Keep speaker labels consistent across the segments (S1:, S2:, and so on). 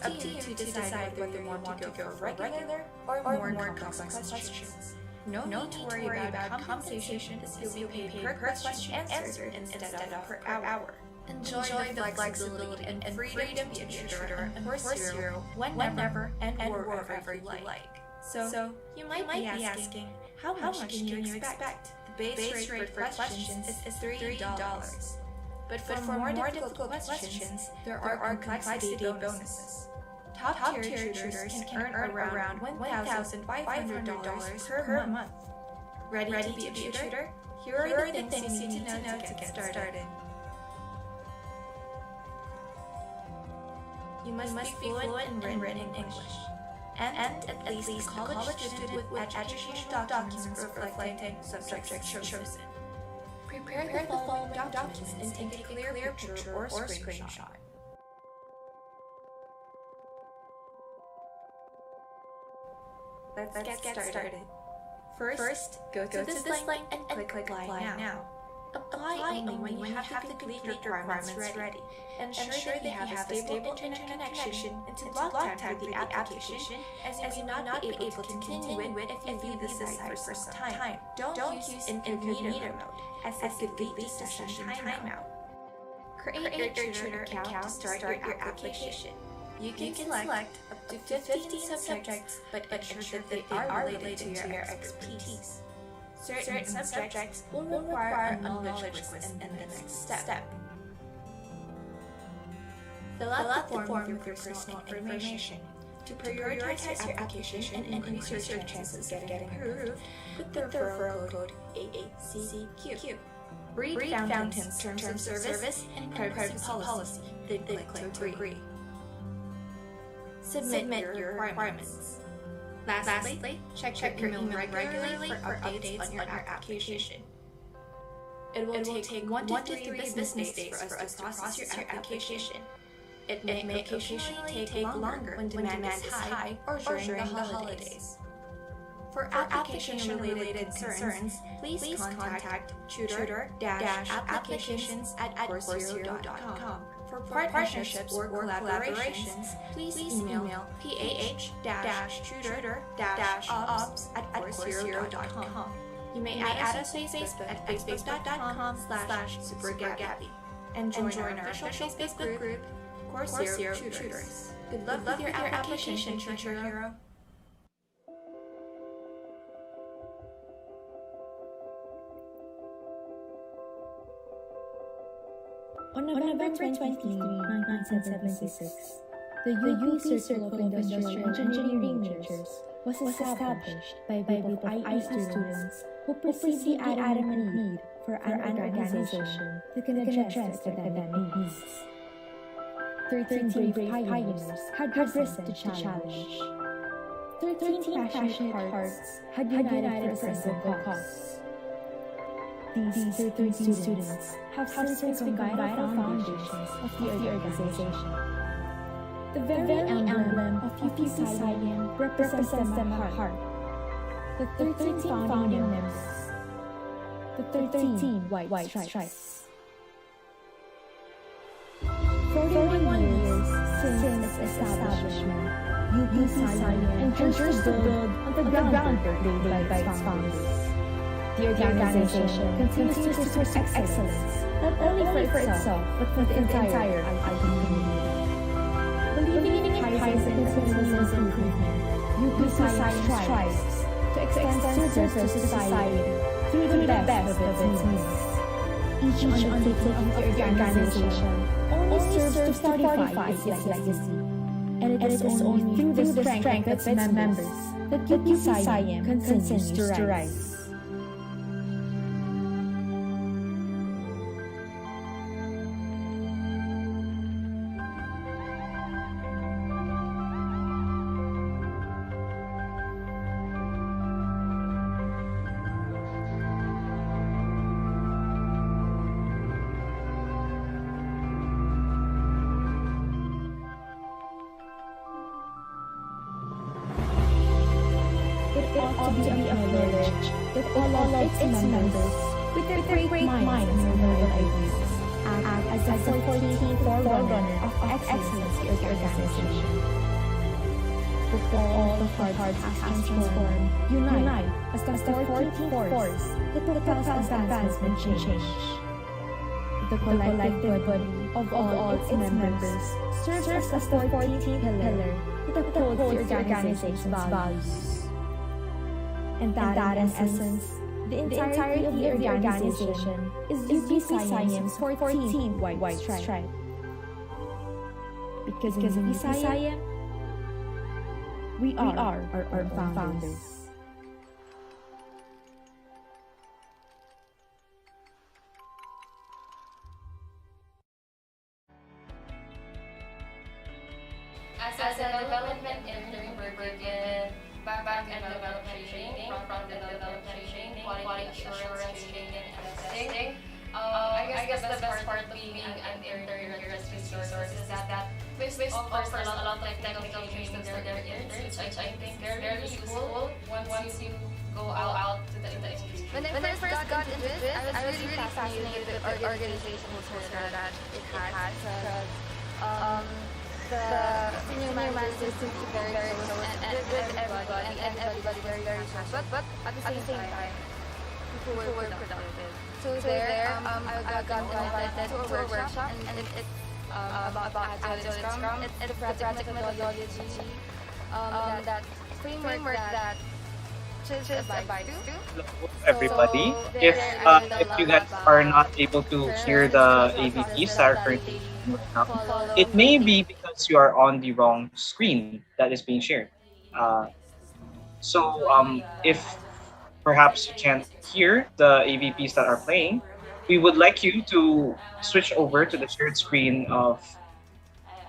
S1: Up to you to decide whether you want to go for regular or more complex questions. No need to worry about compensation, as you'll be paid per question answered instead of per hour. Enjoy the flexibility and freedom to be a tutor and course hero whenever and wherever you like. So you might be asking, how much can you expect? The base rate for questions is $3. But for more difficult questions, there are complexity bonuses. Top-tier tutors can earn around $1,500 per month. Ready to be a tutor? Here are the things you need to know to get started. You must be fluent in written English, and at least a college student with educational documents reflecting subjects chosen. Prepare the following documents and take a clear picture or screenshot. Let's get started. First, go to this link and click Apply Now. Apply only when you have the complete requirements ready. Ensure that you have a stable internet connection and to block time for the application, as you will not be able to continue with if you view the site for some time. Don't use incognito mode, as it could lead to session timeout. Create your tutor account to start your application. You can select up to 15 subjects, but ensure that they are related to your expertise. Certain subjects will require a knowledge quiz in the next step. Fill out the form with your personal information. To prioritize your application and increase your chances of getting approved, put the referral code AACQ. Read Fountain's Terms of Service and Privacy Policy, then click to agree. Submit your requirements. Lastly, check your email regularly for updates on your application. It will take 1 to 3 business days for us to process your application. It may occasionally take longer when demand is high or during the holidays. For application-related concerns, please contact tutor-applications@coursehero.com. For partnerships or collaborations, please email ph-tutor-ops@coursehero.com. You may add us on Facebook at facebook.com/supergabby and join our official Facebook group, Coursehero Tutors. Good luck with your application, Tutor Hero.
S2: On November 23, 1976, the UP Circle of Industrial Engineering Majors was established by group of IE students who perceived the adamant need for an organization that can address their academic needs. 13 brave pioneers had risen to challenge. 13 passionate hearts had united for a simple cause. These 13 students have since become vital foundations of the organization. The very emblem of UP represents them at heart. The 13 founding members. The 13 white stripes. 41 years since its establishment, UP endures to build on the groundwork laid by its founders. The organization continues to pursue excellence, not only for itself, but for the entire IT community. Believing in highs and continuous improvement, UP Science strives to extend service to society through the best of its means. Each undertaking of the organization only serves to fortify its legacy, and it is only through the strength of its members that UP Science continues to rise. ought to be acknowledged that all of its members, with their great minds and noble ideas, act as a supporting forerunner of excellence to the organization. With all the parts has transformed, unite as the 14th force that propels advancement change. The collective body of all its members serves as the 14th pillar that upholds the organization's values. And that in essence, the entirety of the organization is UPCIM's 14th white stripe. Because in UPCIM, we are our own founders.
S3: As a development intern, we're working back-end development training, front-end development training, quality assurance training, and testing. I guess the best part of being an intern here at Resource is that WISP offers a lot of technical trainings for their interns, which I think they're very useful once you go out to the industry.
S1: When I first got into it, I was really fascinated with the organizational culture that it had. The senior managers seem to be very close and with everybody, and everybody very close. But at the same time, people were productive. So there, I got invited to a workshop, and it's about Agile and Scrum. It's a practical methodology, that framework that should abide to.
S4: Hello, everybody. If you guys are not able to hear the AVPs that are currently moving up, it may be because you are on the wrong screen that is being shared. If perhaps you can't hear the AVPs that are playing, we would like you to switch over to the shared screen of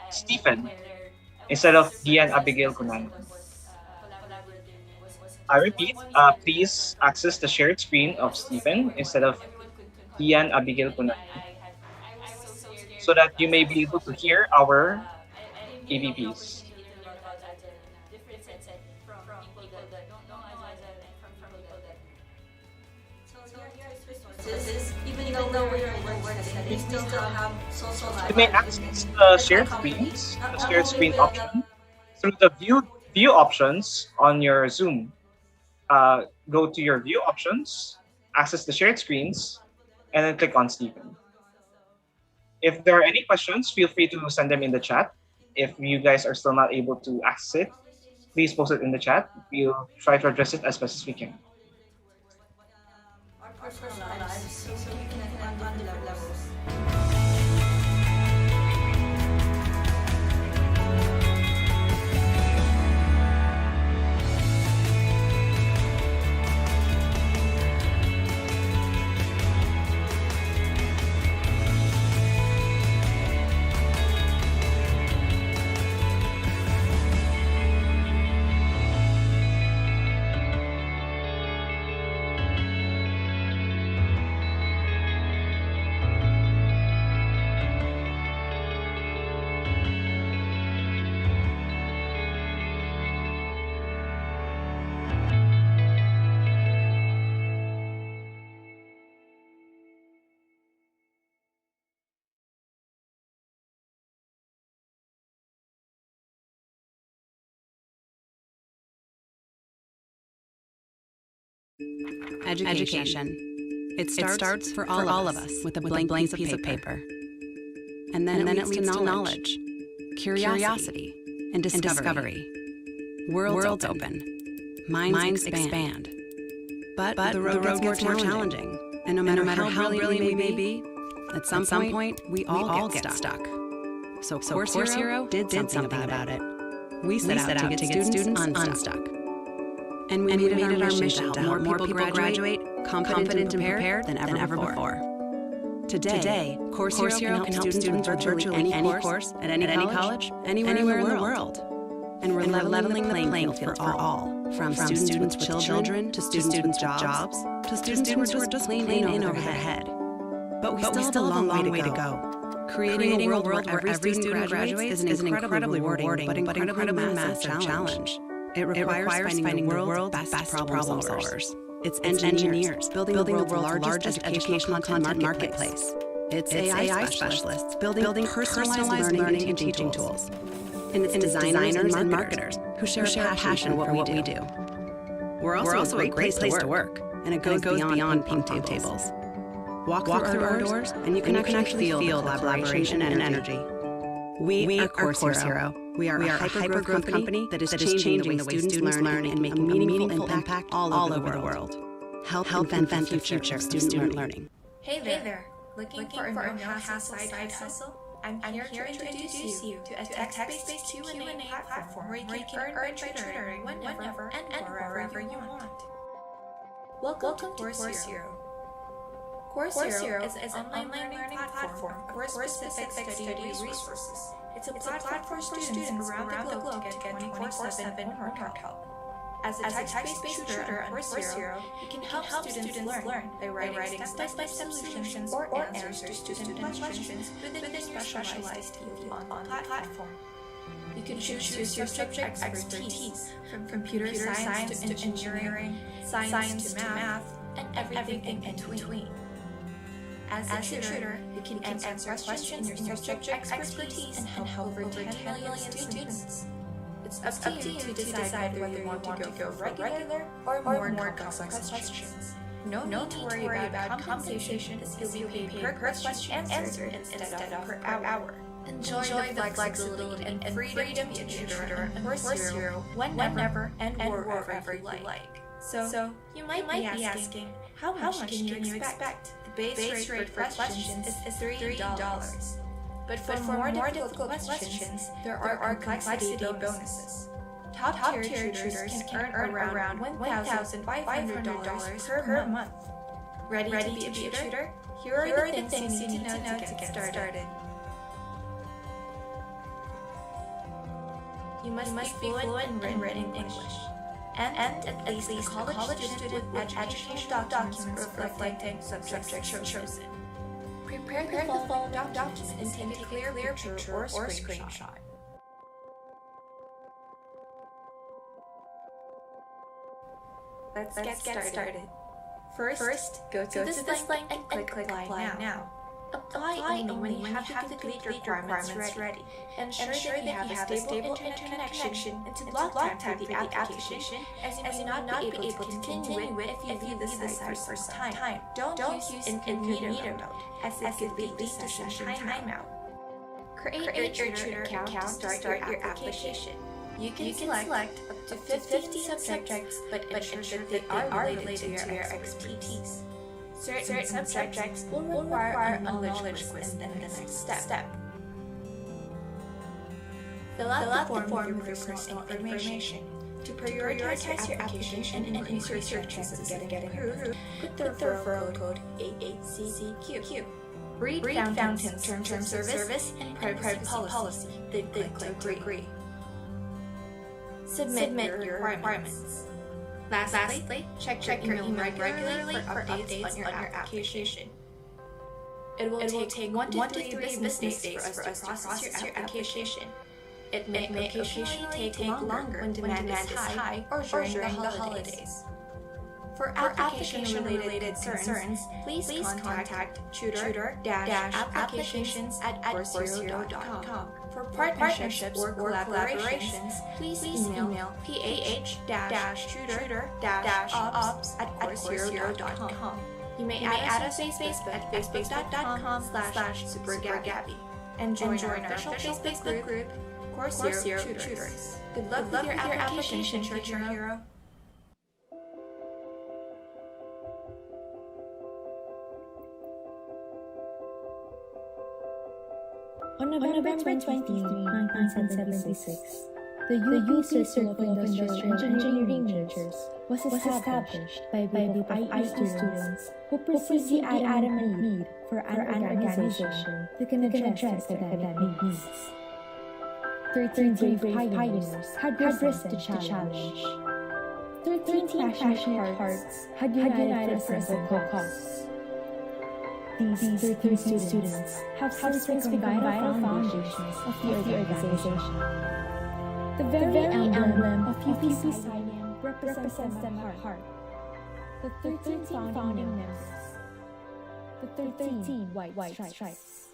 S4: Stephen instead of Dian Abigail Kunan. I repeat, please access the shared screen of Stephen instead of Dian Abigail Kunan, so that you may be able to hear our AVPs.
S3: Even though we're in work setting, we still have social life.
S4: You may access the shared screens, the shared screen option, through the view options on your Zoom. Go to your view options, access the shared screens, and then click on Stephen. If there are any questions, feel free to send them in the chat. If you guys are still not able to access it, please post it in the chat. We'll try to address it as best as we can.
S3: Our personal lives, so we can attend on the levels.
S5: Education. It starts for all of us with a blank piece of paper. And then it leads to knowledge, curiosity, and discovery. Worlds open. Minds expand. But the road gets more challenging. And no matter how brilliant we may be, at some point, we all get stuck. So Course Hero did something about it. We set out to get students unstuck. And we made it our mission to help more people graduate confident and prepared than ever before. Today, Course Hero can help students virtually any course at any college, anywhere in the world. And we're leveling the playing field for all, from students with children to students with jobs to students who are just plain in over their head. But we still have a long way to go. Creating a world where every student graduates is an incredibly rewarding but incredibly massive challenge. It requires finding the world's best problem solvers. It's engineers building the world's largest educational content marketplace. It's AI specialists building personalized learning and teaching tools. And it's designers and marketers who share a passion for what we do. We're also a great place to work, and it goes beyond ping pong tables. Walk through our doors, and you can actually feel the collaboration and energy. We are Course Hero. We are a hyper-growth company that is changing the way students learn and making a meaningful impact all over the world. Help invent the future of student learning.
S1: Hey there. Looking for a no-hassle side hustle? I'm here to introduce you to a text-based Q&A platform where you can earn tutoring whenever and wherever you want. Welcome to Course Hero. Course Hero is an online learning platform of course-specific study resources. It's a platform for students around the globe to get 24/7 homework help. As a text-based tutor on Course Hero, you can help students learn by writing step-by-step solutions or answers to student questions within your specialized field on the platform. You can choose your subject expertise, from computer science to engineering, science to math, and everything in between. As a tutor, you can answer questions in your subject expertise and help over 10 million students. It's up to you to decide whether you want to go for regular or more complex questions. No need to worry about compensation, as you'll be paid per question answered instead of per hour. Enjoy the flexibility and freedom to be a tutor on Course Hero whenever and wherever you like. So, you might be asking, how much can you expect? The base rate for questions is $3. But for more difficult questions, there are complexity bonuses. Top-tier tutors can earn around $1,500 per month. Ready to be a tutor? Here are the things you need to know to get started. You must be fluent in written English, and at least a college student with educational documents reflecting subject chosen. Prepare the following documents and take a clear picture or screenshot. Let's get started. First, go to this link and click Apply Now. Apply only when you have the complete requirements ready. Ensure that you have a stable internet connection and to block time for the application, as you may not be able to continue it if you view the site for some time. Don't use incognito mode, as it could lead to session timeout. Create your tutor account to start your application. You can select up to 50 subjects, but ensure that they are related to your expertise. Certain subjects will require a knowledge quiz in the next step. Fill out the form with your personal information. To prioritize your application and increase your chances of getting approved, put the referral code AACCQ. Read Fountain's Terms of Service and Privacy Policy. Then click Agree. Submit your requirements. Lastly, check your email regularly for updates on your application. It will take 1 to 3 business days for us to process your application. It may occasionally take longer when demand is high or during the holidays. For application-related concerns, please contact tutor-applications@coursehero.com. For partnerships or collaborations, please email ph-tutor-ops@coursehero.com. You may add us on Facebook at facebook.com/supergabby and join our official Facebook group, Course Hero Tutors. Good luck with your application, Tutor Hero.
S2: On November 23, 1976, the UP Circle of Industrial Engineering Majors was established by a group of IE students who perceived the adamant need for an organization that can address their academic needs. 13 brave pioneers had risen to challenge. 13 passionate hearts had united for a simple cause. These 13 students have since become vital foundations of the organization. The very emblem of UPCIM represents them at heart. The 13 founding members. the 13 white stripes.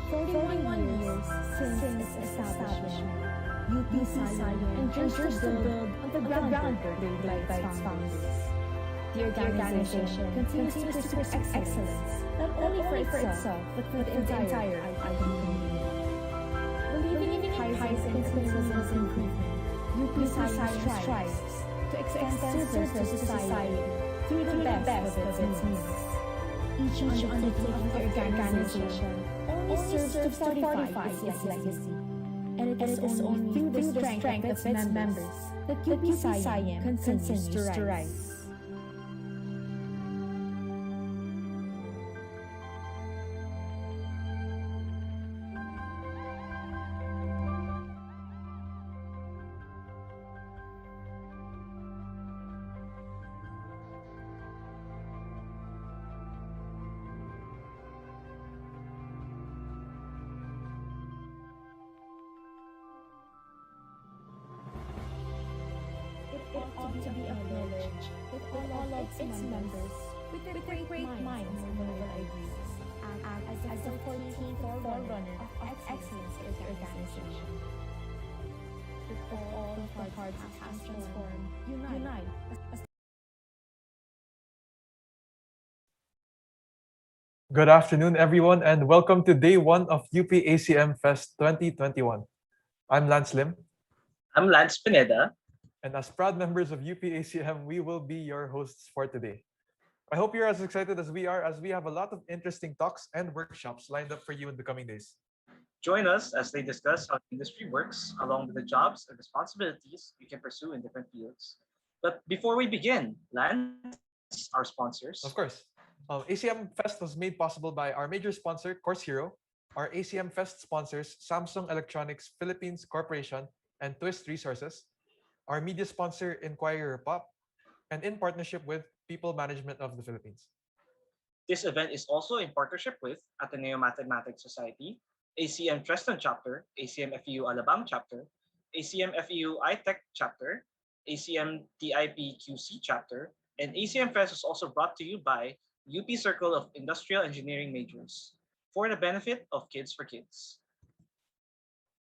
S2: 41 years since its establishment, UP Scion endures to build on the groundwork laid by its founders. The organization continues to pursue excellence, not only for itself, but for the entire IB community. Believing in highs and continuous improvement, UP Scion strives to extend service to society through the best of its means. Each undertaking of the organization only serves to fortify its legacy. And it is only through the strength of its members that UP Scion continues to rise. It ought to be acknowledged that all of its members, with their great minds and noble ideas, act as the 14th forerunner of excellence in the organization. That all the hearts has transformed, unite as
S6: Good afternoon, everyone, and welcome to day one of UP ACM Fest 2021. I'm Lance Lim,
S4: I'm Lance Pineda.
S6: and as proud members of UP ACM, we will be your hosts for today. I hope you're as excited as we are, as we have a lot of interesting talks and workshops lined up for you in the coming days.
S4: Join us as they discuss how the industry works, along with the jobs and responsibilities you can pursue in different fields. But before we begin, Lance, our sponsors.
S6: Of course, ACM Fest was made possible by our major sponsor, Course Hero, our ACM Fest sponsors, Samsung Electronics Philippines Corporation and Twist Resources, our media sponsor, Inquirer Pop, and in partnership with People Management of the Philippines.
S4: This event is also in partnership with Ateneo Mathematics Society, ACM Treston Chapter, ACM FEU Alabang Chapter, ACM FEU iTech Chapter, ACM TIP QC Chapter, and ACM Fest is also brought to you by UP Circle of Industrial Engineering Majors for the benefit of Kids for Kids.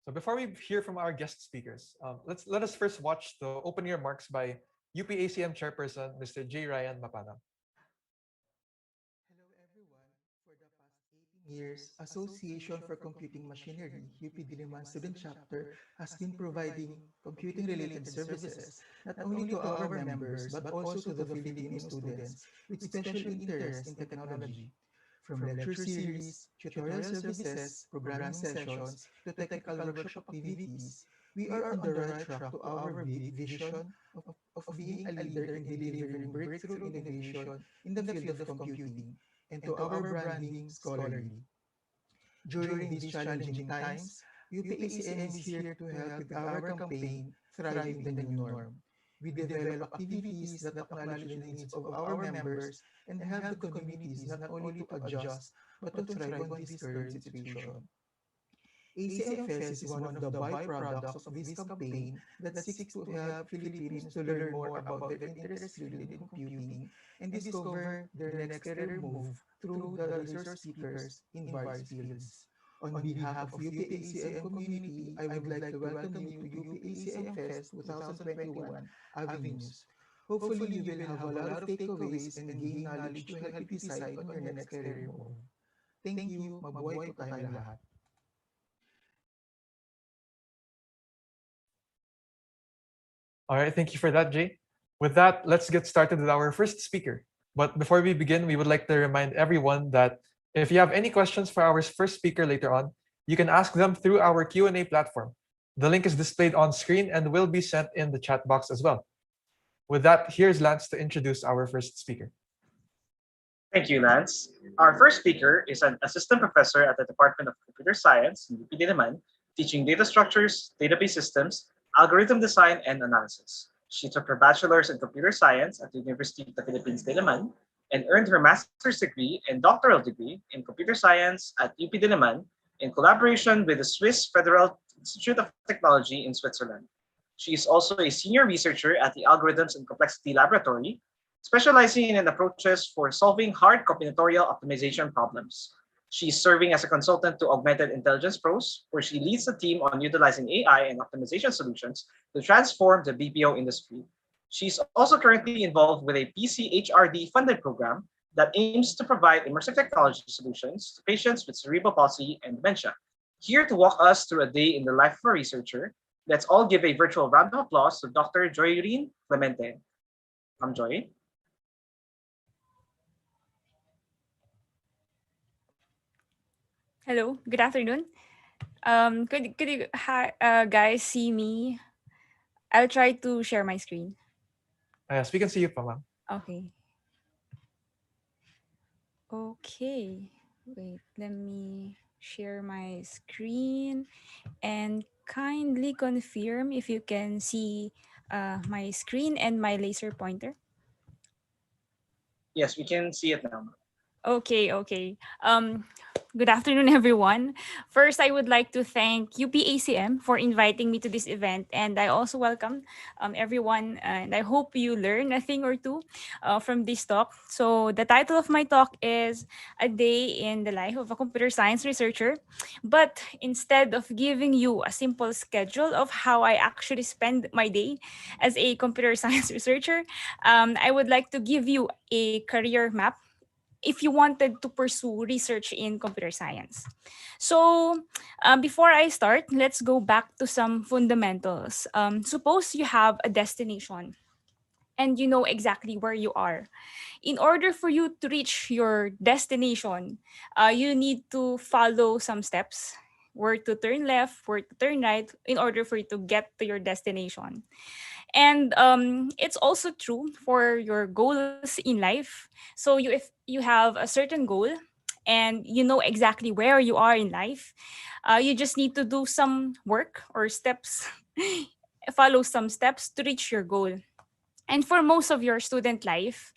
S6: So before we hear from our guest speakers, let us first watch the opening remarks by UP ACM Chairperson, Mr. J. Ryan Mapana.
S7: Hello everyone. For the past 18 years, Association for Computing Machinery, UP Diliman Student Chapter, has been providing computing-related services not only to our members but also to the Filipino students with special interest in technology. From lecture series, tutorial services, programming sessions, to technical workshop activities, we are on the right track to our big vision of being a leader in delivering breakthrough innovation in the field of computing, and to our branding scholarly. During these challenging times, UPACM is here to help with our campaign, Thriving the New Norm. We develop activities that acknowledge the needs of our members and help the communities not only to adjust, but to thrive on this current situation. ACM Fest is one of the byproducts of this campaign that seeks to help Filipinos to learn more about their interests related in computing and discover their next career move through the resource speakers in various fields. On behalf of UPACM community, I would like to welcome you to UPACM Fest 2021 Avenues. Hopefully, you will have a lot of takeaways and gain knowledge to help you decide on your next career move. Thank you. Mabuhay po tayong lahat.
S6: All right, thank you for that, Jay. With that, let's get started with our first speaker. But before we begin, we would like to remind everyone that if you have any questions for our first speaker later on, you can ask them through our Q&A platform. The link is displayed on screen and will be sent in the chat box as well. With that, here's Lance to introduce our first speaker.
S4: Thank you, Lance. Our first speaker is an assistant professor at the Department of Computer Science in UP Diliman, teaching data structures, database systems, algorithm design, and analysis. She took her bachelor's in computer science at the University of the Philippines, Diliman, and earned her master's degree and doctoral degree in computer science at UP Diliman in collaboration with the Swiss Federal Institute of Technology in Switzerland. She is also a senior researcher at the Algorithms and Complexity Laboratory specializing in approaches for solving hard combinatorial optimization problems. She's serving as a consultant to Augmented Intelligence Pros, where she leads the team on utilizing AI and optimization solutions to transform the BPO industry. She's also currently involved with a PCHRD funded program that aims to provide immersive technology solutions to patients with cerebral palsy and dementia. Here to walk us through a day in the life of a researcher, let's all give a virtual round of applause to Dr. Joyreen Clemente. Welcome, Joy.
S8: Hello, good afternoon. Could you guys see me? I'll try to share my screen.
S6: Yes, we can see you, pa, ma'am.
S8: Okay. Okay. Wait, let me share my screen and kindly confirm if you can see my screen and my laser pointer.
S4: Yes, we can see it now.
S8: Okay, okay. Good afternoon, everyone. First, I would like to thank UPACM for inviting me to this event, and I also welcome everyone. And I hope you learn a thing or two from this talk. So, the title of my talk is "A Day in the Life of a Computer Science Researcher." But instead of giving you a simple schedule of how I actually spend my day as a computer science researcher, I would like to give you a career map if you wanted to pursue research in computer science. So, before I start, let's go back to some fundamentals. Suppose you have a destination and you know exactly where you are. In order for you to reach your destination, you need to follow some steps, where to turn left, where to turn right, in order for you to get to your destination. And it's also true for your goals in life. So if you have a certain goal and you know exactly where you are in life, you just need to do some work or steps, follow some steps to reach your goal. And for most of your student life,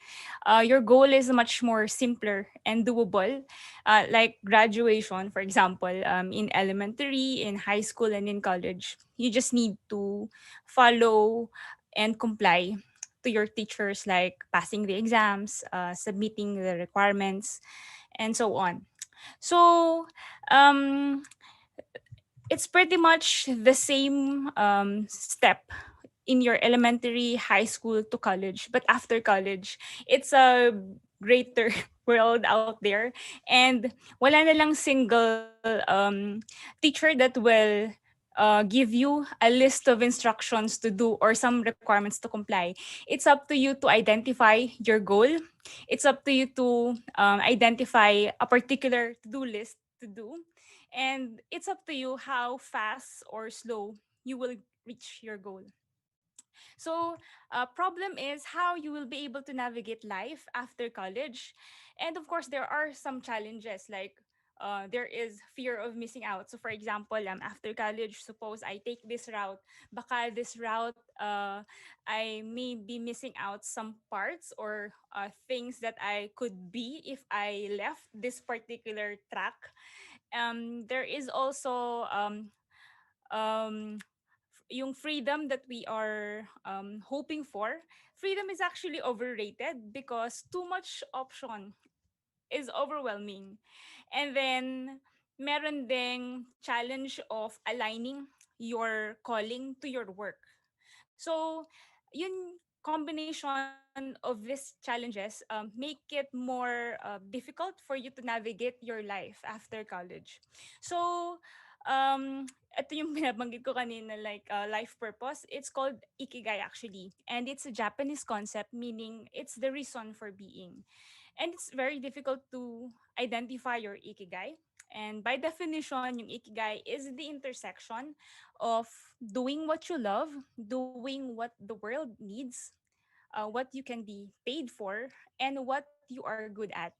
S8: your goal is much more simpler and doable, like graduation, for example, in elementary, in high school, and in college. You just need to follow and comply to your teachers, like passing the exams, submitting the requirements, and so on. So, um, it's pretty much the same step in your elementary, high school to college. But after college, it's a greater world out there. And wala na lang single teacher that will give you a list of instructions to do or some requirements to comply. It's up to you to identify your goal. It's up to you to identify a particular to-do list to do. And it's up to you how fast or slow you will reach your goal. So, problem is how you will be able to navigate life after college. And of course, there are some challenges like there is fear of missing out. So, for example, after college, suppose I take this route, baka this route, I may be missing out some parts or things that I could be if I left this particular track. There is also yung freedom that we are hoping for. Freedom is actually overrated because too much option is overwhelming. And then meron ding challenge of aligning your calling to your work. So, yun combination of these challenges make it more difficult for you to navigate your life after college. So, ito yung binabanggit ko kanina, like life purpose. It's called ikigai actually. And it's a Japanese concept meaning it's the reason for being. And it's very difficult to identify your ikigai. And by definition, yung ikigai is the intersection of doing what you love, doing what the world needs, what you can be paid for, and what you are good at.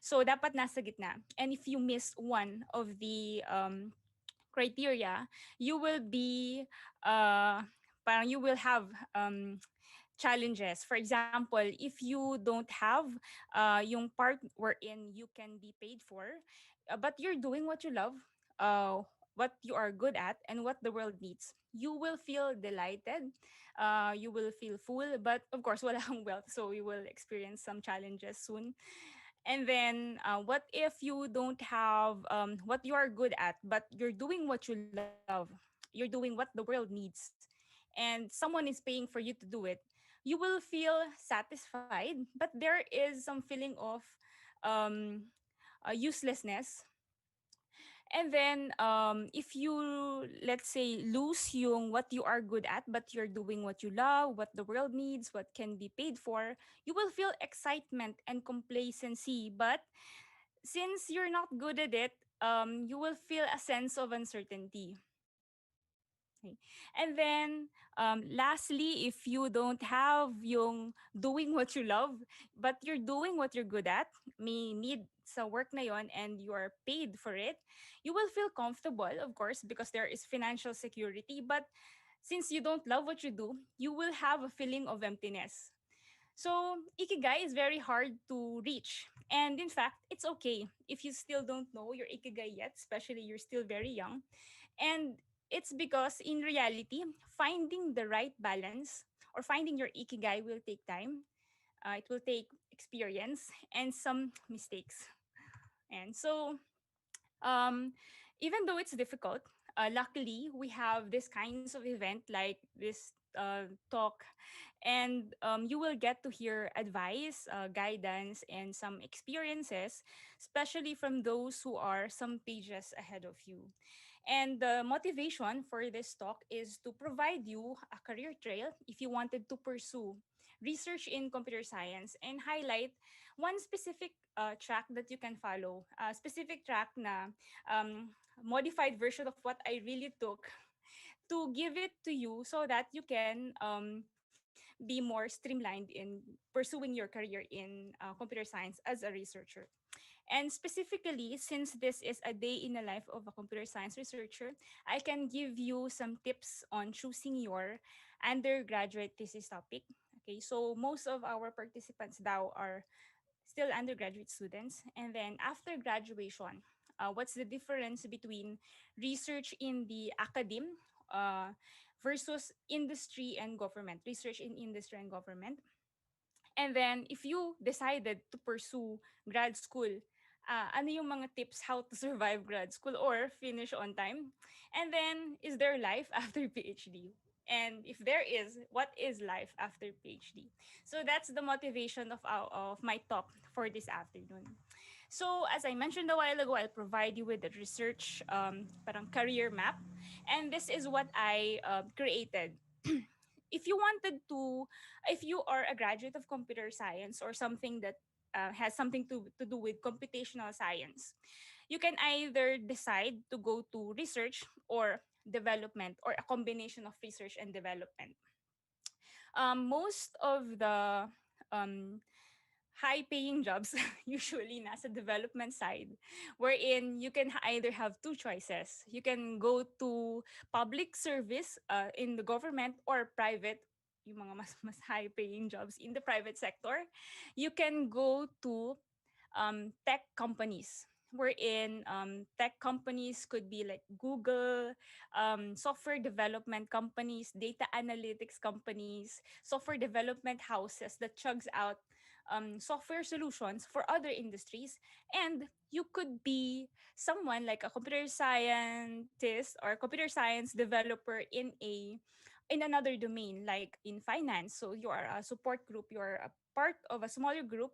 S8: So, dapat nasa gitna. And if you miss one of the criteria, you will be, parang you will have challenges. For example, if you don't have yung part wherein you can be paid for, but you're doing what you love, uh, what you are good at and what the world needs, you will feel delighted, you will feel full, but of course wala kang wealth, so you will experience some challenges soon. And then what if you don't have what you are good at, but you're doing what you love, you're doing what the world needs, and someone is paying for you to do it, you will feel satisfied, but there is some feeling of um, uselessness. And then if you, let's say, lose yung what you are good at, but you're doing what you love, what the world needs, what can be paid for, you will feel excitement and complacency. But since you're not good at it, you will feel a sense of uncertainty. Okay. And then, lastly, if you don't have yung doing what you love, but you're doing what you're good at, may need sa work na yon and you are paid for it, you will feel comfortable, of course, because there is financial security. But since you don't love what you do, you will have a feeling of emptiness. So, ikigai is very hard to reach. And in fact, it's okay if you still don't know your ikigai yet, especially you're still very young. And it's because in reality, finding the right balance or finding your ikigai will take time. It will take experience and some mistakes. And so, um, even though it's difficult, luckily we have this kinds of event like this talk, and you will get to hear advice, guidance, and some experiences, especially from those who are some pages ahead of you. And the motivation for this talk is to provide you a career trail if you wanted to pursue research in computer science and highlight one specific track that you can follow, a specific track na modified version of what I really took to give it to you so that you can be more streamlined in pursuing your career in computer science as a researcher. And specifically, since this is a day in the life of a computer science researcher, I can give you some tips on choosing your undergraduate thesis topic. Okay, so most of our participants now are still undergraduate students. And then after graduation, what's the difference between research in the academe uh, versus industry and government, research in industry and government? And then if you decided to pursue grad school, ano yung mga tips how to survive grad school or finish on time? And then, is there life after PhD? And if there is, what is life after PhD? So that's the motivation of my talk for this afternoon. So as I mentioned a while ago, I'll provide you with a research parang career map. And this is what I created. If you wanted to, if you are a graduate of computer science or something that has something to do with computational science, you can either decide to go to research or development or a combination of research and development. Most of the um, high paying jobs usually nasa development side, wherein you can either have two choices. You can go to public service in the government or private, yung mga mas high paying jobs in the private sector. You can go to tech companies, wherein tech companies could be like Google, software development companies, data analytics companies, software development houses that chugs out software solutions for other industries. And you could be someone like a computer scientist or computer science developer in another domain, like in finance. So you are a support group, you're a part of a smaller group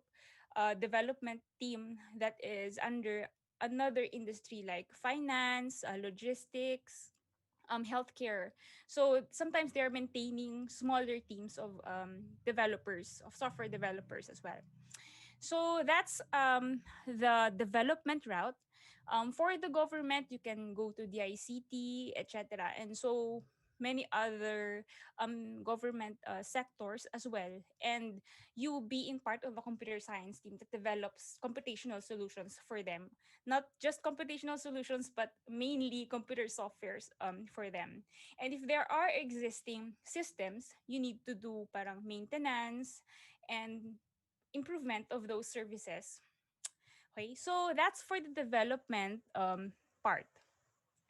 S8: development team that is under another industry like finance, logistics, healthcare. So sometimes they're maintaining smaller teams of developers, of software developers as well. So that's the development route. For the government, you can go to the ICT, etc. And so many other government sectors as well. And you being part of a computer science team that develops computational solutions for them. Not just computational solutions, but mainly computer softwares for them. And if there are existing systems, you need to do parang maintenance and improvement of those services. Okay, so that's for the development part.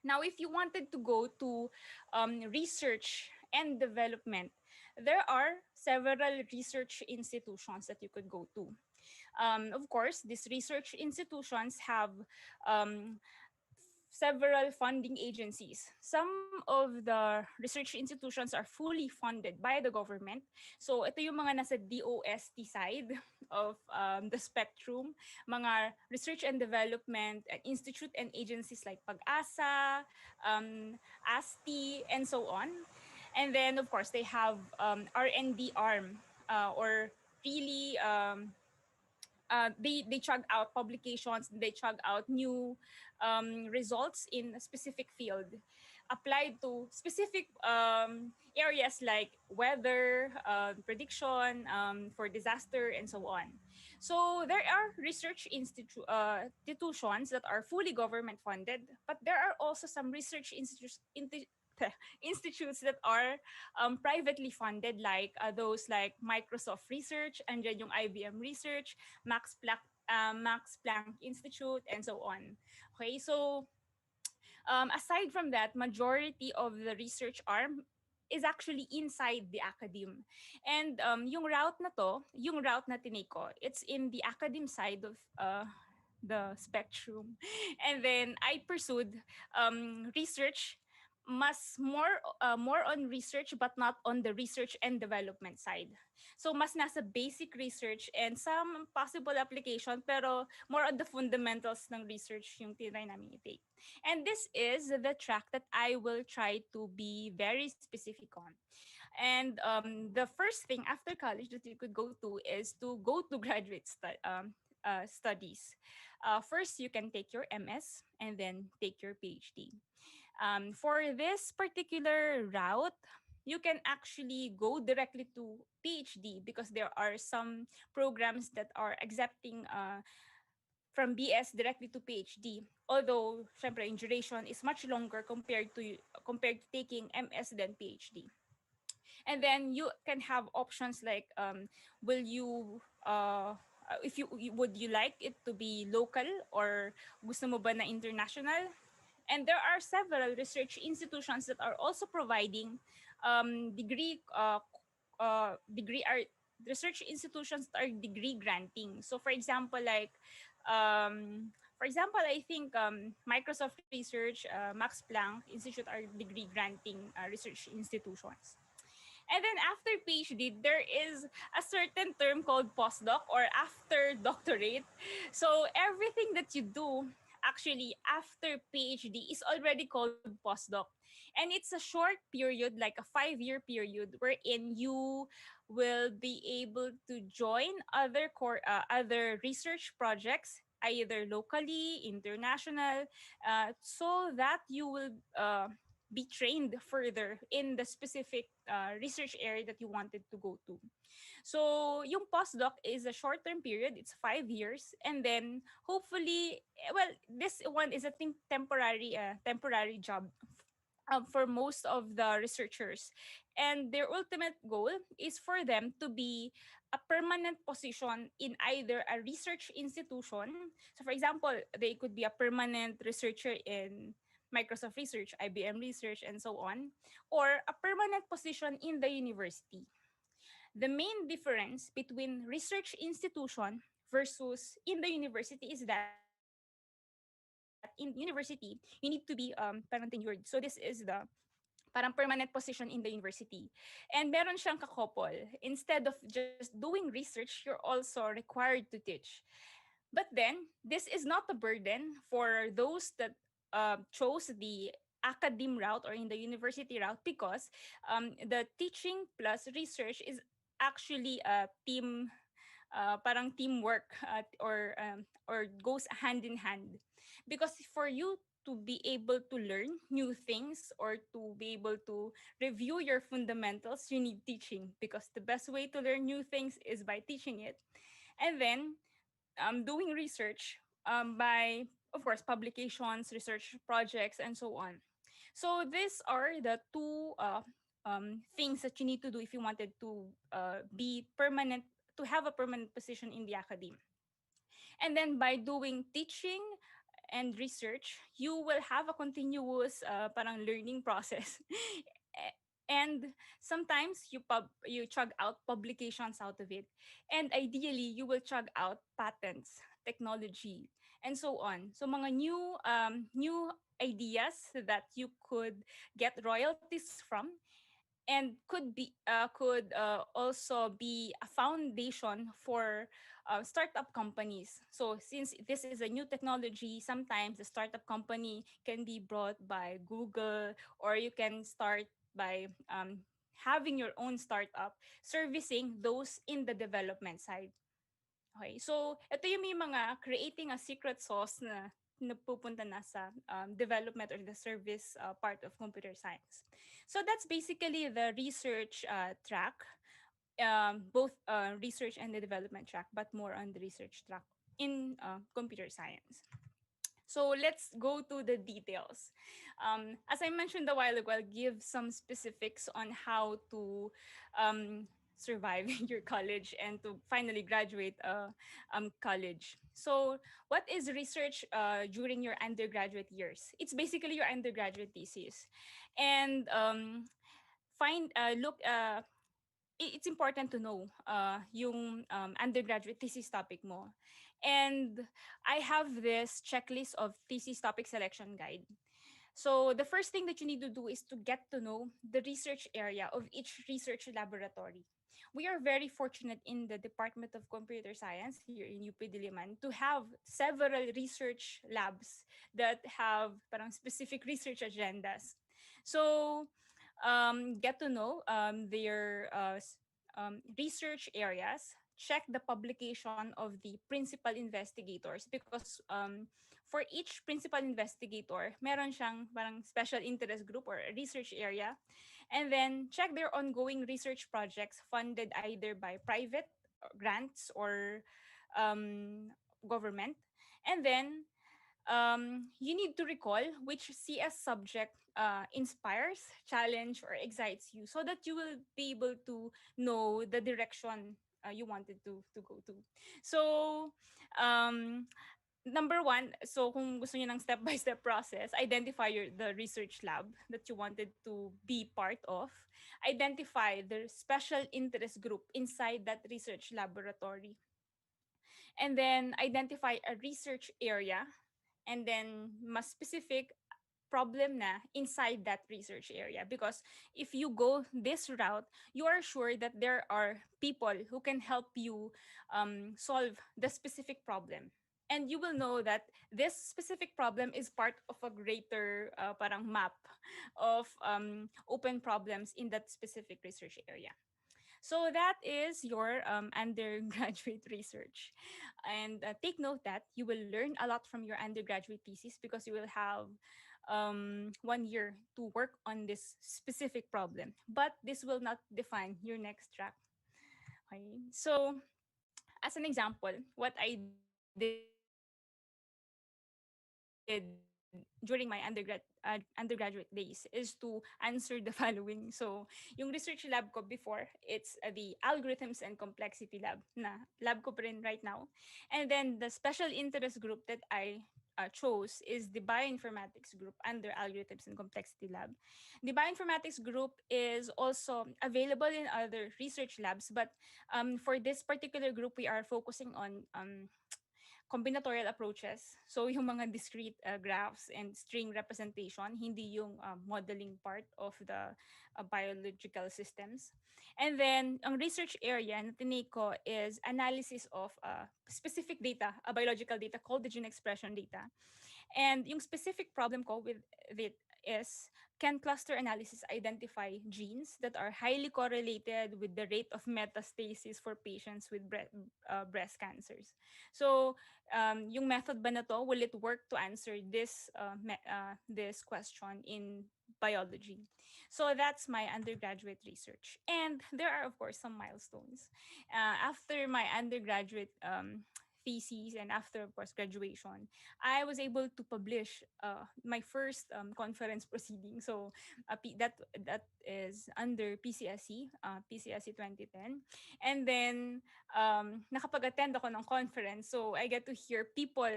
S8: Now, if you wanted to go to research and development, there are several research institutions that you could go to. Of course, these research institutions have um, several funding agencies. Some of the research institutions are fully funded by the government. So ito yung mga nasa DOST side of the spectrum, mga research and development institute and agencies like Pag-asa, ASTI, and so on. And then, of course, they have R&D arm or really they chug out publications, they chug out new results in a specific field applied to specific areas like weather prediction for disaster and so on. So there are research institutions that are fully government funded, but there are also some research institutes that are privately funded, like those like Microsoft Research, and then yung IBM Research, Max Planck Institute, and so on. Okay, so aside from that, majority of the research arm is actually inside the academe. And yung route na to, yung route na tinake ko, it's in the academe side of the spectrum. And then I pursued research, more on research but not on the research and development side. So mas nasa basic research and some possible application, pero more on the fundamentals ng research yung tinry namin i-take. And this is the track that I will try to be very specific on. And the first thing after college that you could go to is to go to studies. First, you can take your MS and then take your PhD. For this particular route, you can actually go directly to PhD because there are some programs that are accepting from BS directly to PhD. Although, syempre, in duration is much longer compared to taking MS than PhD. And then you can have options like, will you if would you like it to be local or gusto mo ba na international? And there are several research institutions that are also providing research institutions that are degree granting. So for example, like I think Microsoft Research, Max Planck Institute are degree granting research institutions. And then after PhD, there is a certain term called postdoc or after doctorate. So everything that you do actually after PhD is already called postdoc. And it's a short period, like a 5-year period, wherein you will be able to join other research projects, either locally, international, so that you will be trained further in the specific research area that you wanted to go to. So, yung postdoc is a short-term period. It's 5 years. And then, hopefully, well, this one is a temporary job for most of the researchers. And their ultimate goal is for them to be a permanent position in either a research institution. So for example, they could be a permanent researcher in Microsoft Research, IBM Research, and so on, or a permanent position in the university. The main difference between research institution versus in the university is that in university, you need to be parang tenured. So this is the parang permanent position in the university. And meron siyang kakopol. Instead of just doing research, you're also required to teach. But then, this is not a burden for those that chose the academe route or in the university route, because the teaching plus research is actually a parang teamwork, or goes hand in hand. Because for you to be able to learn new things or to be able to review your fundamentals, you need teaching, because the best way to learn new things is by teaching it. And then doing research by, of course, publications, research projects, and so on. So these are the two things that you need to do if you wanted to be permanent, to have a permanent position in the academe. And then by doing teaching and research, you will have a continuous parang learning process. And sometimes you chug out publications out of it, and ideally you will chug out patents, technology, and so on. So mga new ideas that you could get royalties from, and could also be a foundation for startup companies. So since this is a new technology, sometimes the startup company can be brought by Google, or you can start by having your own startup servicing those in the development side. Okay, so ito yung may mga creating a secret sauce na napupunta na sa development or the service part of computer science. So that's basically the research track, both research and the development track, but more on the research track in computer science. So let's go to the details. As I mentioned a while ago, I'll give some specifics on how to survive your college and to finally graduate college. So, what is research during your undergraduate years? It's basically your undergraduate thesis, and find look it's important to know yung undergraduate thesis topic mo. And I have this checklist of thesis topic selection guide. So the first thing that you need to do is to get to know the research area of each research laboratory. We are very fortunate in the Department of Computer Science here in UP Diliman to have several research labs that have parang specific research agendas. So get to know their research areas, check the publication of the principal investigators, because for each principal investigator, meron siyang parang special interest group or a research area. And then check their ongoing research projects funded either by private grants or um, government. And then you need to recall which CS subject inspires, challenge, or excites you, so that you will be able to know the direction you wanted to go to. So, um, number one, so kung gusto niyo ng step-by-step process, identify the research lab that you wanted to be part of. Identify the special interest group inside that research laboratory. And then identify a research area, and then mas specific problem na inside that research area, because if you go this route, you are sure that there are people who can help you solve the specific problem, and you will know that this specific problem is part of a greater parang map of open problems in that specific research area. So that is your undergraduate research. And take note that you will learn a lot from your undergraduate thesis, because you will have 1 year to work on this specific problem. But this will not define your next track. Okay? So, as an example, what I did during my undergraduate days is to answer the following. So, yung research lab ko before, it's the algorithms and complexity lab na lab ko pa rin right now. And then the special interest group that I chose is the bioinformatics group under algorithms and complexity lab. The bioinformatics group is also available in other research labs, but for this particular group, we are focusing on combinatorial approaches. So yung mga discrete graphs and string representation, hindi yung modeling part of the biological systems. And then, ang research area na tinake ko is analysis of specific data, biological data called the gene expression data. And yung specific problem ko with it is, can cluster analysis identify genes that are highly correlated with the rate of metastasis for patients with breast cancers? So, yung method ba na to, will it work to answer this question in biology? So that's my undergraduate research. And there are, of course, some milestones. After my undergraduate thesis and after, of course, graduation, I was able to publish my first conference proceeding. So that is under PCSE, PCSE 2010. And then nakapag-attend ako ng conference. So I get to hear people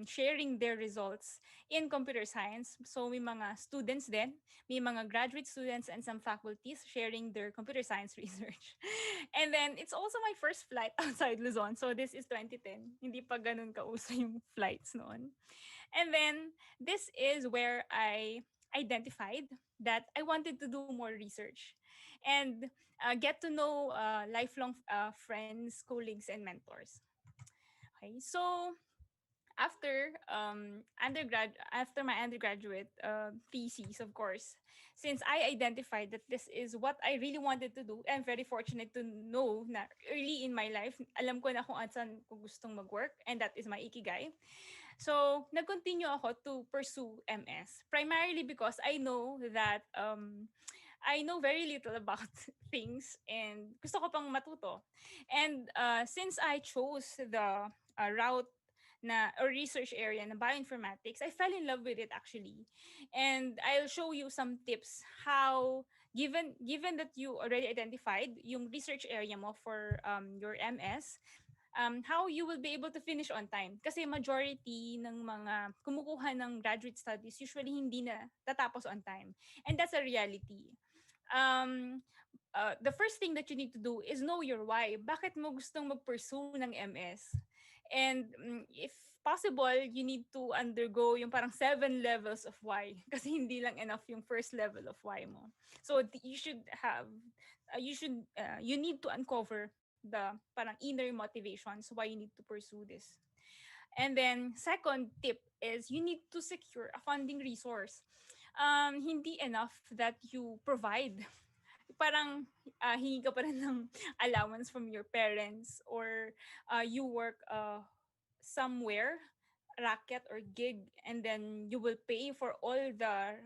S8: sharing their results in computer science. So may mga students din, may mga graduate students and some faculties sharing their computer science research. And then it's also my first flight outside Luzon. So this is 2010. Hindi pa ganun kauso yung flights noon. And then this is where I identified that I wanted to do more research and get to know lifelong friends, colleagues, and mentors. Okay, so after my undergraduate thesis, of course, since I identified that this is what I really wanted to do, I'm very fortunate to know na early in my life, alam ko na kung saan ko gustong mag-work, and that is my ikigai. So, nag-continue ako to pursue MS, primarily because I know that I know very little about things and gusto ko pang matuto. And since I chose the route na or research area na bioinformatics, I fell in love with it actually. And I'll show you some tips how given that you already identified yung research area mo for your MS, how you will be able to finish on time. Kasi majority ng mga kumukuha ng graduate studies usually hindi na tatapos on time. And that's a reality. The first thing that you need to do is know your why. Bakit mo gustong mag-pursue ng MS? And if possible, you need to undergo yung parang 7 levels of why. Kasi hindi lang enough yung first level of why mo. So you should have, you need to uncover the parang inner motivations why you need to pursue this. And then second tip is you need to secure a funding resource. Hindi enough that you provide. Parang hingi ka pa rin ng allowance from your parents or you work somewhere, racket or gig, and then you will pay for all the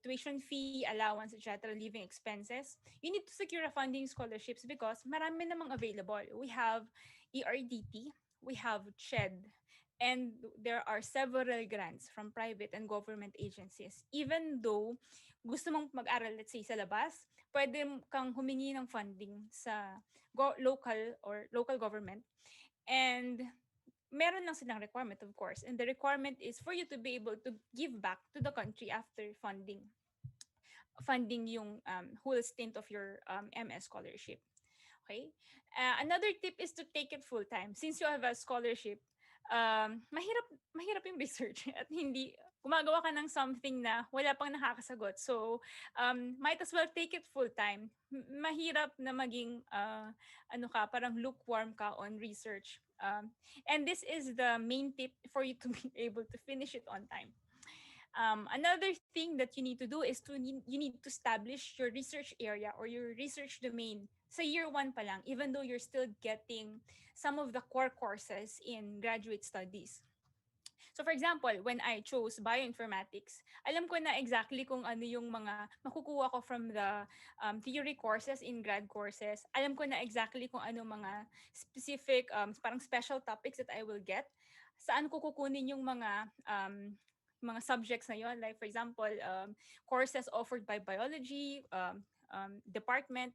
S8: tuition fee, allowance, etc., living expenses. You need to secure a funding scholarships because marami namang available. We have ERDT, we have CHED, and there are several grants from private and government agencies. Even though gusto mong mag-aral, let's say, sa labas, pwede kang humingi ng funding sa local government. And meron lang silang requirement, of course. And the requirement is for you to be able to give back to the country after funding yung whole stint of your MS scholarship. Okay? Another tip is to take it full time. Since you have a scholarship, mahirap yung research at hindi gumagawa ka ng something na wala pang nakakasagot. So, might as well take it full time. Mahirap na maging parang lukewarm ka on research. And this is the main tip for you to be able to finish it on time. Another thing that you need to do is you need to establish your research area or your research domain sa year 1 pa lang, even though you're still getting some of the core courses in graduate studies. So for example, when I chose bioinformatics, alam ko na exactly kung ano yung mga makukuha ko from the theory courses in grad courses. Alam ko na exactly kung ano mga specific, parang special topics that I will get. Saan ko kukunin yung mga subjects na yon, like for example courses offered by biology department,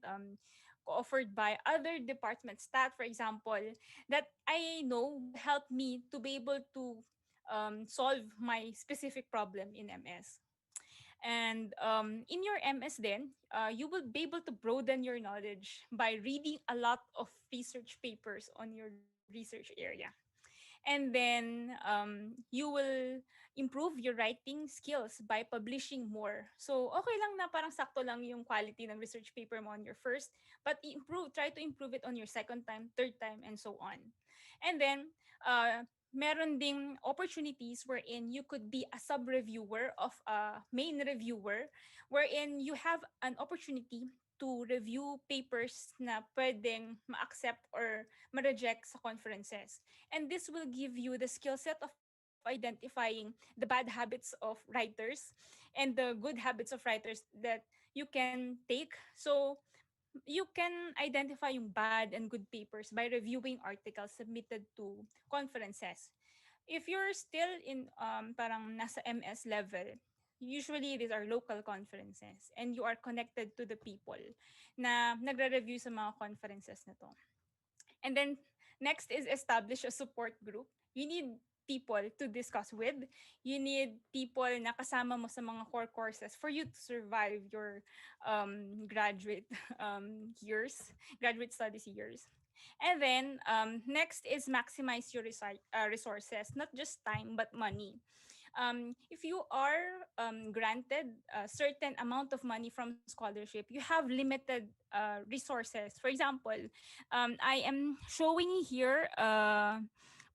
S8: offered by other departments, stat for example, that I know will help me to be able to solve my specific problem in MS. And in your MS then, you will be able to broaden your knowledge by reading a lot of research papers on your research area. And then you will improve your writing skills by publishing more. So okay lang na parang sakto lang yung quality ng research paper mo on your first, but try to improve it on your second time, third time, and so on. And then meron ding opportunities wherein you could be a sub-reviewer of a main reviewer, wherein you have an opportunity to review papers na pwedeng ma-accept or ma-reject sa conferences. And this will give you the skill set of identifying the bad habits of writers and the good habits of writers that you can take. So you can identify yung bad and good papers by reviewing articles submitted to conferences. If you're still in parang nasa MS level, usually these are local conferences and you are connected to the people na nagre-review sa mga conferences na to. And then next is establish a support group. You need people to discuss with. You need people na kasama mo sa mga core courses for you to survive your graduate graduate studies years. And then next is maximize your resources, not just time but money. If you are granted a certain amount of money from scholarship, you have limited resources. For example, I am showing here a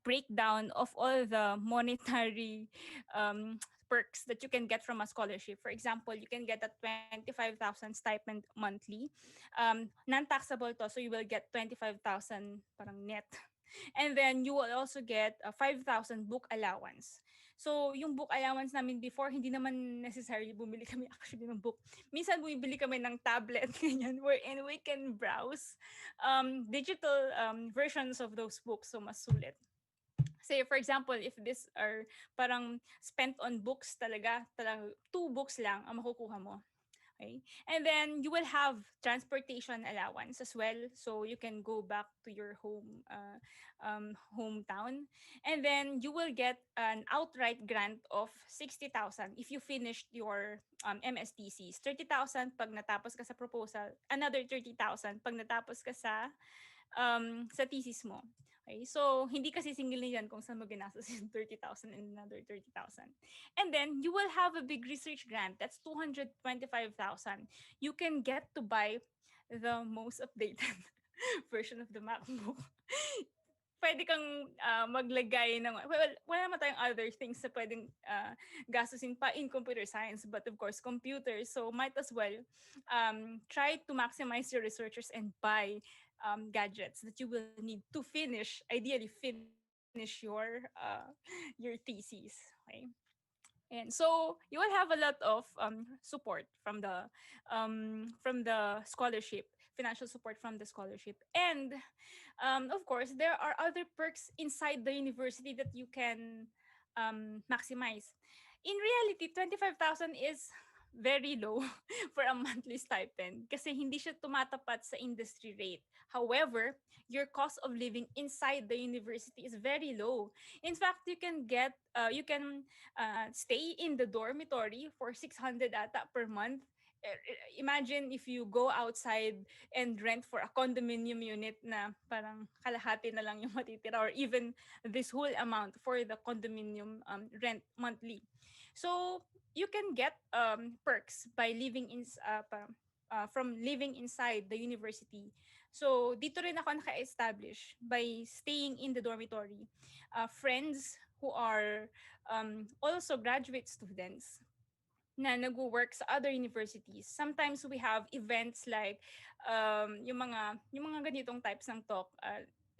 S8: breakdown of all the monetary perks that you can get from a scholarship. For example, you can get a 25,000 stipend monthly. Non-taxable to, so you will get 25,000 parang net. And then you will also get a 5,000 book allowance. So yung book allowance namin before, hindi naman necessarily bumili kami actually ng book. Minsan bumibili kami ng tablet, ganyan, wherein we can browse digital versions of those books, so mas sulit. Say for example, if this are parang spent on books talaga 2 books lang ang makukuha mo. Okay? And then you will have transportation allowance as well, so you can go back to your hometown. And then you will get an outright grant of 60,000 if you finished your MSTCs. 30,000 pag natapos ka sa proposal, another 30,000 pag natapos ka sa thesis mo. Okay? So, hindi kasi single yan kung saan mo ginastos yung 30,000 and another 30,000. And then, you will have a big research grant. That's 225,000. You can get to buy the most updated version of the MacBook. Pwede kang maglagay ng, well, wala naman tayong other things na pwedeng gastusin pa in computer science, but of course, computers. So, might as well try to maximize your researchers and buy gadgets that you will need to ideally finish your thesis. Okay? And so you will have a lot of support from the scholarship, financial support from the scholarship. And of course, there are other perks inside the university that you can maximize. In reality, 25,000 is very low for a monthly stipend kasi hindi siya tumatapat sa industry rate. However, your cost of living inside the university is very low. In fact, you can stay in the dormitory for 600 ata per month. Imagine if you go outside and rent for a condominium unit na parang kalahati na lang yung matitira, or even this whole amount for the condominium rent monthly. So you can get perks by living from living inside the university. So dito rin ako naka-establish by staying in the dormitory. Friends who are also graduate students na nag-work sa other universities. Sometimes we have events like yung mga ganitong types ng talk,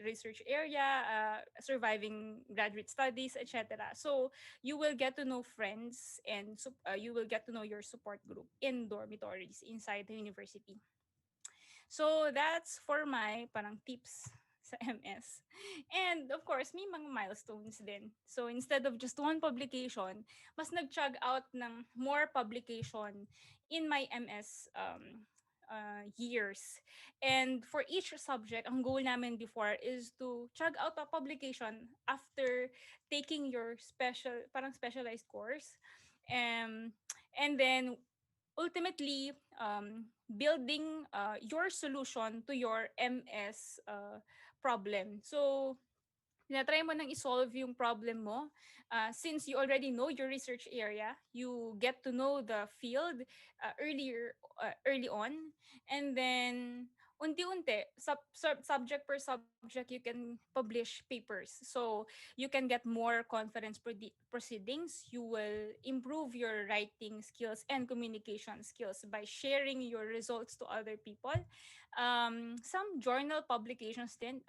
S8: research area, surviving graduate studies, etc. So you will get to know friends and you will get to know your support group in dormitories inside the university. So that's for my parang tips sa MS. And of course, may mga milestones din. So instead of just one publication, mas nag-chug out ng more publication in my MS years. And for each subject, ang goal namin before is to chug out a publication after taking your parang specialized course. And then ultimately building your solution to your MS problem. So tinatry mo nang isolve yung problem mo. Since you already know your research area, you get to know the field early on, and then unti-unti, subject per subject, you can publish papers. So you can get more conference proceedings. You will improve your writing skills and communication skills by sharing your results to other people. Some journal publications din,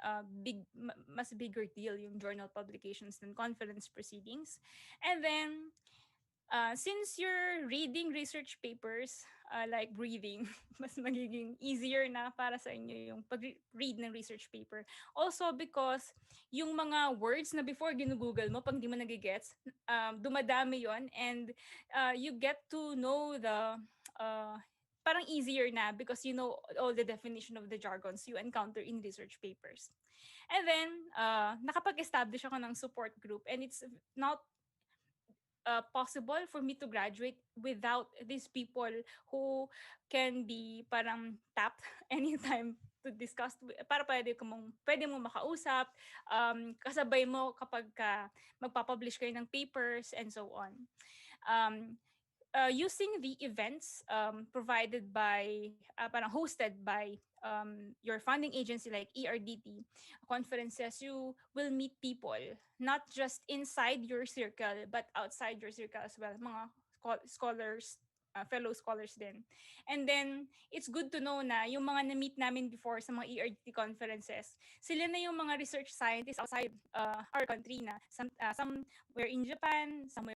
S8: mas bigger deal yung journal publications than conference proceedings. And then since you're reading research papers, like breathing, mas magiging easier na para sa inyo yung pag-read ng research paper. Also because yung mga words na before ginugoogle mo, pag di mo nagigets, dumadami yon, and you get to know the parang easier na because you know all the definition of the jargons you encounter in research papers. And then, nakapag-establish ako ng support group, and it's not possible for me to graduate without these people who can be parang tapped anytime to discuss, para pwede mo makausap, kasabay mo kapag magpapublish kayo ng papers and so on. Using the events provided by, parang hosted by your funding agency like ERDT conferences, you will meet people not just inside your circle but outside your circle as well, mga scholars, fellow scholars din. And then, it's good to know na yung mga na-meet namin before sa mga ERDT conferences, sila na yung mga research scientists outside our country na. Some were in Japan, some